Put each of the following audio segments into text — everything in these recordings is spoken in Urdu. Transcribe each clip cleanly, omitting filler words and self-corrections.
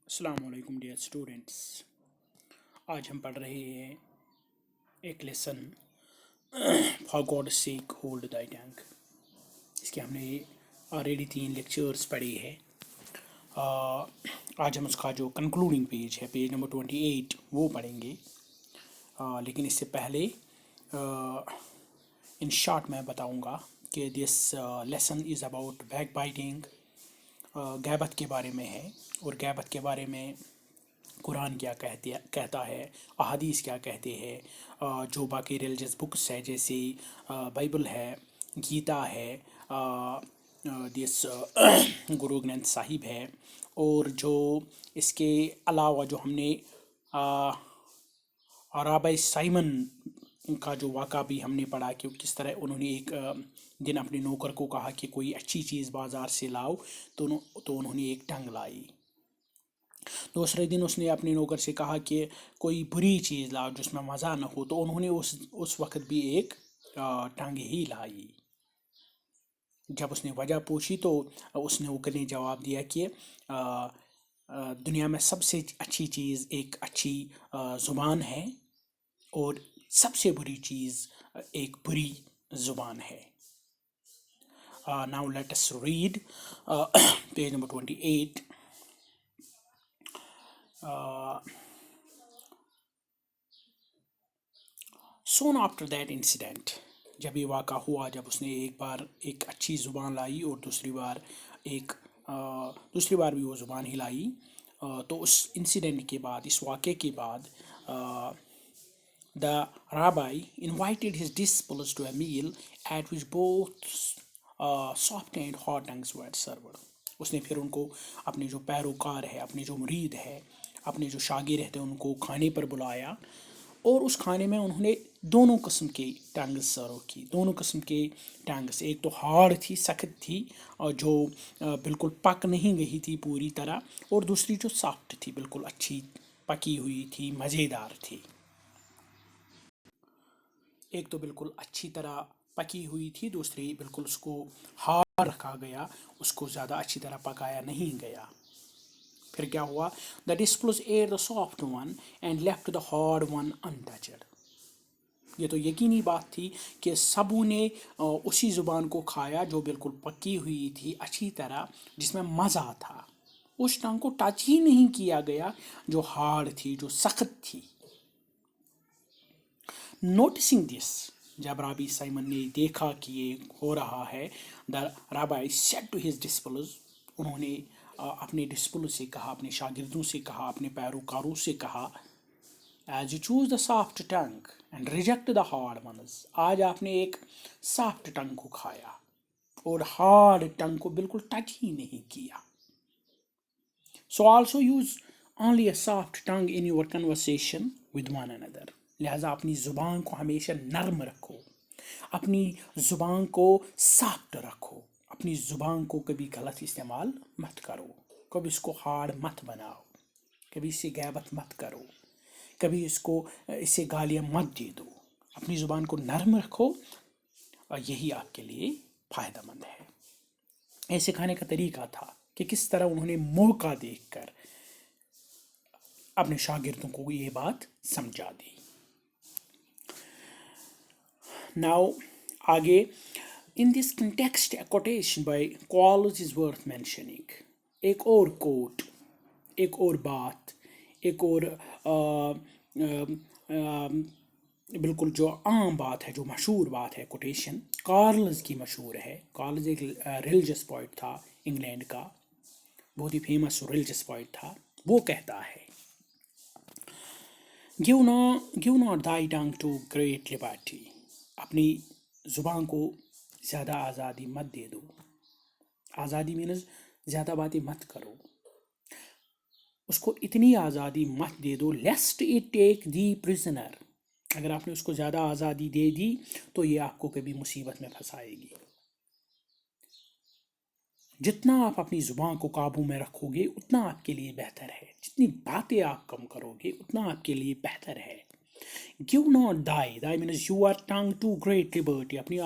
السلام علیکم ڈیئر اسٹوڈنٹس. آج ہم پڑھ رہے ہیں ایک lesson for God sake hold thy tongue. اس کے ہم نے آلریڈی 3 لیکچرز پڑھی ہے. آج ہم اس کا جو کنکلوڈنگ پیج ہے، پیج نمبر 28، وہ پڑھیں گے. لیکن اس سے پہلے ان شارٹ میں بتاؤں گا کہ this lesson is about back biting. غیبت کے بارے میں ہے، اور غیبت کے بارے میں قرآن کیا کہتا ہے، احادیث کیا کہتے ہیں. جو باقی ریلیجس بکس ہے جیسے بائبل ہے، گیتا ہے، دس گرو گرنتھ صاحب ہے، اور جو اس کے علاوہ جو ہم نے رابع سائمن کا جو واقعہ بھی ہم نے پڑھا کہ کس طرح انہوں نے ایک دن اپنے نوکر کو کہا کہ کوئی اچھی چیز بازار سے لاؤ، تو انہوں نے ایک ٹنگ لائی. دوسرے دن اس نے اپنے نوکر سے کہا کہ کوئی بری چیز لاؤ جس میں مزہ نہ ہو، تو انہوں نے اس وقت بھی ایک ٹنگ ہی لائی. جب اس نے وجہ پوچھی تو اس نوکر نے جواب دیا کہ دنیا میں سب سے اچھی چیز ایک اچھی زبان ہے، اور سب سے بری چیز ایک بری زبان ہے. Now let us read page number 28. Soon after that incident، جب یہ واقعہ ہوا، جب اس نے ایک بار ایک اچھی زبان لائی اور دوسری بار بھی وہ زبان ہی لائی، تو اس انسیڈنٹ کے بعد، اس واقعے کے بعد، the rabbi invited his disciples to a meal at which both soft and hot tongues were served. اس نے پھر ان کو، اپنے جو پیروکار ہے، اپنے جو مرید ہے، اپنے جو شاگرد ہیں، ان کو کھانے پر بلایا، اور اس کھانے میں انہوں نے دونوں قسم کی ٹنگز سرو کی. دونوں قسم کے ٹنگز، ایک تو ہارڈ تھی، سخت تھی، اور جو بالکل پک نہیں گئی تھی پوری طرح، اور دوسری جو سافٹ تھی، بالکل اچھی پکی ہوئی تھی، مزیدار تھی. ایک تو بالکل اچھی طرح پکی ہوئی تھی، دوسری بالکل اس کو ہارڈ رکھا گیا، اس کو زیادہ اچھی طرح پکایا نہیں گیا. پھر کیا ہوا؟ The disciples ate the soft one and left the hard one untouched. یہ تو یقینی بات تھی کہ سبوں نے اسی زبان کو کھایا جو بالکل پکی ہوئی تھی اچھی طرح، جس میں مزہ تھا. اس ٹنگ کو ٹچ ہی نہیں کیا گیا جو ہارڈ تھی، جو سخت تھی. نوٹسنگ دس، جب رابی سائمن نے دیکھا کہ یہ ہو رہا ہے، the rabbi said to his disciples، انہوں نے اپنے ڈسپلس سے کہا، اپنے شاگردوں سے کہا، اپنے پیروکاروں سے کہا، as you choose the soft tongue and reject the hard ones، آج آپ نے ایک سافٹ ٹنگ کو کھایا اور ہارڈ ٹنگ کو بالکل ٹچ ہی نہیں کیا. so also use only a soft tongue in your conversation with one another. لہٰذا اپنی زبان کو ہمیشہ نرم رکھو، اپنی زبان کو سافٹ رکھو، اپنی زبان کو کبھی غلط استعمال مت کرو، کبھی اس کو ہارڈ مت بناؤ، کبھی اس سے غیبت مت کرو، کبھی اس سے گالیاں مت دے دو. اپنی زبان کو نرم رکھو، اور یہی آپ کے لیے فائدہ مند ہے. ایسے کھانے کا طریقہ تھا کہ کس طرح انہوں نے موقع دیکھ کر اپنے شاگردوں کو یہ بات سمجھا دی. Now آگے in this context a quotation by Quarles is worth mentioning. ایک اور کوٹ، ایک اور بات، ایک اور بالکل جو عام بات ہے، جو مشہور بات ہے، کوٹیشن کارلز کی مشہور ہے. کارلز ایک ریلیجس پوئٹ تھا انگلینڈ کا، بہت ہی فیمس ریلیجس پوئٹ تھا. وہ کہتا ہے give not thy tongue to great liberty. اپنی زبان کو زیادہ آزادی مت دے دو. آزادی مینز زیادہ باتیں مت کرو، اس کو اتنی آزادی مت دے دو lest it take thee prisoner. اگر آپ نے اس کو زیادہ آزادی دے دی تو یہ آپ کو کبھی مصیبت میں پھنسائے گی. جتنا آپ اپنی زبان کو قابو میں رکھو گے اتنا آپ کے لیے بہتر ہے. جتنی باتیں آپ کم کرو گے اتنا آپ کے لیے بہتر ہے. give not thy means your tongue to great liberty. اپنی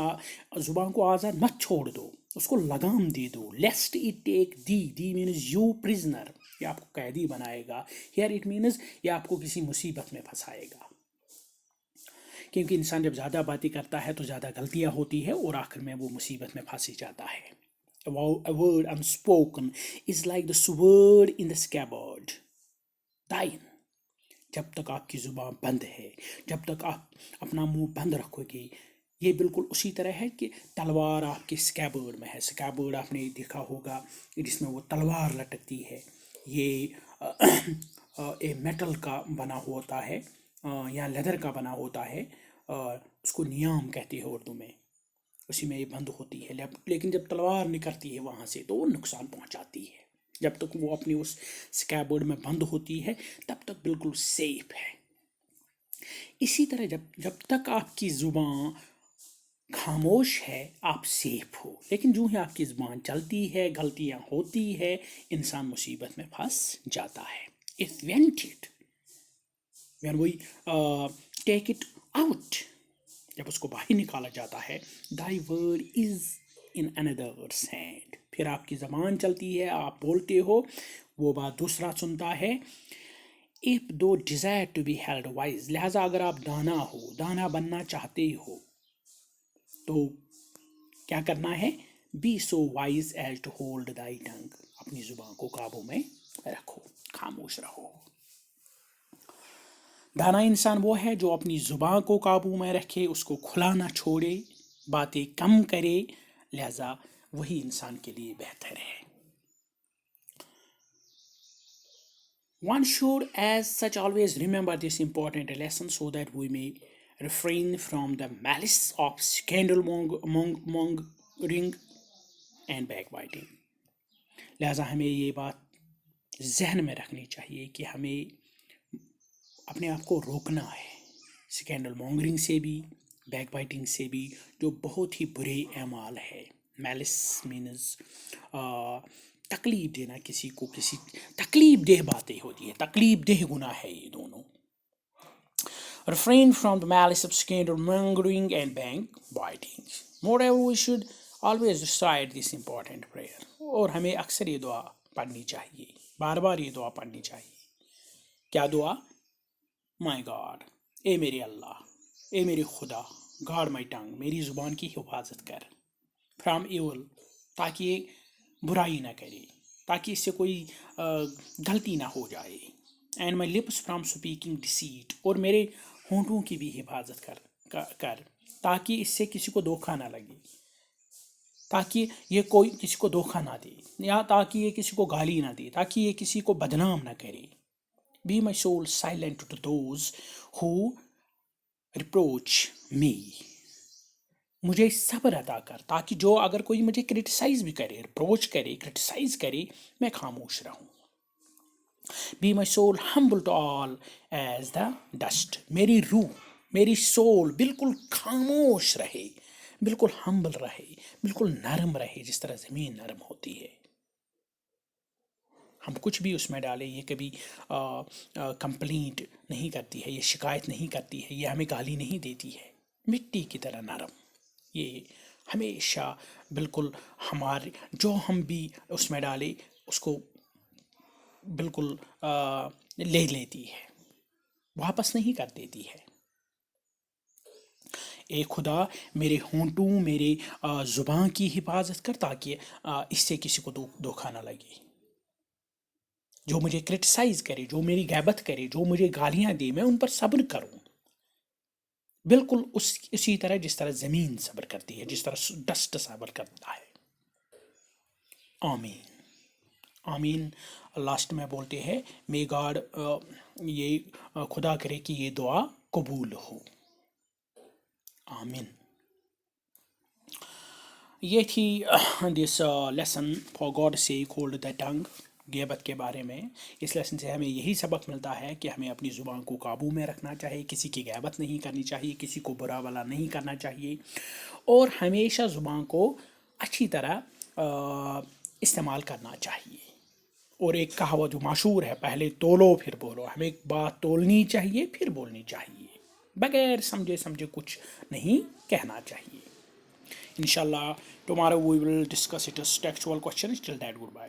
زبان کو آزاد مت چھوڑ دو، اس کو لگام دے دو. lest it take thee means you prisoner. یہ آپ کو قیدی بنائے گا. ہیئر اٹ مینز یہ آپ کو کسی مصیبت میں پھنسائے گا، کیونکہ انسان جب زیادہ باتیں کرتا ہے تو زیادہ غلطیاں ہوتی ہے اور آخر میں وہ مصیبت میں پھنس جاتا ہے. A word unspoken is like the sword in the scabbard. Thine. جب تک آپ کی زبان بند ہے، جب تک آپ اپنا منہ بند رکھو گے، یہ بالکل اسی طرح ہے کہ تلوار آپ کے سکیبرڈ میں ہے. سکیبرڈ آپ نے دیکھا ہوگا جس میں وہ تلوار لٹکتی ہے، یہ میٹل کا بنا ہوتا ہے یا لیدر کا بنا ہوتا ہے، اس کو نیام کہتے ہیں اردو میں، اسی میں یہ بند ہوتی ہے. لیکن جب تلوار نکلتی ہے وہاں سے تو وہ نقصان پہنچاتی ہے. جب تک وہ اپنی اس سکیبرڈ میں بند ہوتی ہے تب تک بالکل سیف ہے. اسی طرح جب تک آپ کی زبان خاموش ہے آپ سیف ہو، لیکن جو ہی آپ کی زبان چلتی ہے، غلطیاں ہوتی ہے، انسان مصیبت میں پھنس جاتا ہے. If when we take it out، جب اس کو باہر نکالا جاتا ہے، thy word is in another's hand، پھر آپ کی زبان چلتی ہے، آپ بولتے ہو، وہ بات دوسرا سنتا ہے. if though desire to be held wise، لہذا اگر آپ دانا بننا چاہتے ہو تو کیا کرنا ہے؟ be so wise as to hold thy tongue، اپنی زبان کو قابو میں رکھو، خاموش رہو. دانا انسان وہ ہے جو اپنی زبان کو قابو میں رکھے، اس کو کھلا نہ چھوڑے، باتیں کم کرے، لہذا وہی انسان کے لیے بہتر ہے. One should as such always remember this important lesson so that we may refrain from the malice of scandal mongering and backbiting. لہذا ہمیں یہ بات ذہن میں رکھنی چاہیے کہ ہمیں اپنے آپ کو روکنا ہے اسکینڈل مونگرنگ سے بھی، بیک بائٹنگ سے بھی، جو بہت ہی برے اعمال ہے. میلس مینز تکلیف دینا، کسی کو کسی تکلیف دہ باتیں ہوتی ہے، تکلیف دہ گناہ ہے یہ دونوں. refrain from the malice of scandal mongering and backbiting. Moreover, we should always recite this important prayer. اور ہمیں اکثر یہ دعا پڑھنی چاہیے، بار بار یہ دعا پڑھنی چاہیے. کیا دعا؟ مائی گاڈ، اے میرے اللہ، اے میرے خدا، گاڈ مائی ٹنگ، میری زبان کی حفاظت کر، فرام ایول، تاکہ یہ برائی نہ کرے، تاکہ اس سے کوئی غلطی نہ ہو جائے. And my lips from speaking deceit, اور میرے ہونٹوں کی بھی حفاظت کر تاکہ اس سے کسی کو دھوکہ نہ لگے، تاکہ یہ کوئی کسی کو دھوکہ نہ دے، یا تاکہ یہ کسی کو گالی نہ دے، تاکہ یہ کسی کو بدنام نہ کرے. Be my soul silent to those who reproach me. مجھے صبر عطا کر تاکہ جو اگر کوئی مجھے کرٹیسائز بھی کرے، ریپروچ کرے، کرٹیسائز کرے، میں خاموش رہوں. Be my soul humble to all as the dust. میری روح، میری سول بالکل خاموش رہے، بالکل ہمبل رہے، بالکل نرم رہے، جس طرح زمین نرم ہوتی ہے. ہم کچھ بھی اس میں ڈالیں، یہ کبھی کمپلینٹ نہیں کرتی ہے، یہ شکایت نہیں کرتی ہے، یہ ہمیں گالی نہیں دیتی ہے، مٹی کی طرح نرم. یہ ہمیشہ بالکل ہمارے جو ہم بھی اس میں ڈالے اس کو بالکل لے لیتی ہے، واپس نہیں کر دیتی ہے. اے خدا میرے ہونٹوں، میرے زبان کی حفاظت کر تاکہ اس سے کسی کو دھوکہ نہ لگے. جو مجھے کرٹیسائز کرے، جو میری غیبت کرے، جو مجھے گالیاں دے، میں ان پر صبر کروں، بالکل اسی طرح جس طرح زمین صبر کرتی ہے، جس طرح ڈسٹ صبر کرتا ہے. آمین آمین. لاسٹ میں بولتے ہیں مے گاڈ، یہ خدا کرے کہ یہ دعا قبول ہو. آمین. یہ تھی this lesson for God sake hold the tongue, غیبت کے بارے میں. اس لیسن سے ہمیں یہی سبق ملتا ہے کہ ہمیں اپنی زبان کو قابو میں رکھنا چاہیے، کسی کی غیبت نہیں کرنی چاہیے، کسی کو برا بھلا نہیں کرنا چاہیے، اور ہمیشہ زبان کو اچھی طرح استعمال کرنا چاہیے. اور ایک کہاوت جو مشہور ہے، پہلے تولو پھر بولو، ہمیں بات تولنی چاہیے پھر بولنی چاہیے، بغیر سمجھے کچھ نہیں کہنا چاہیے. Inshallah, tomorrow we will discuss it as textual questions. Till that, goodbye.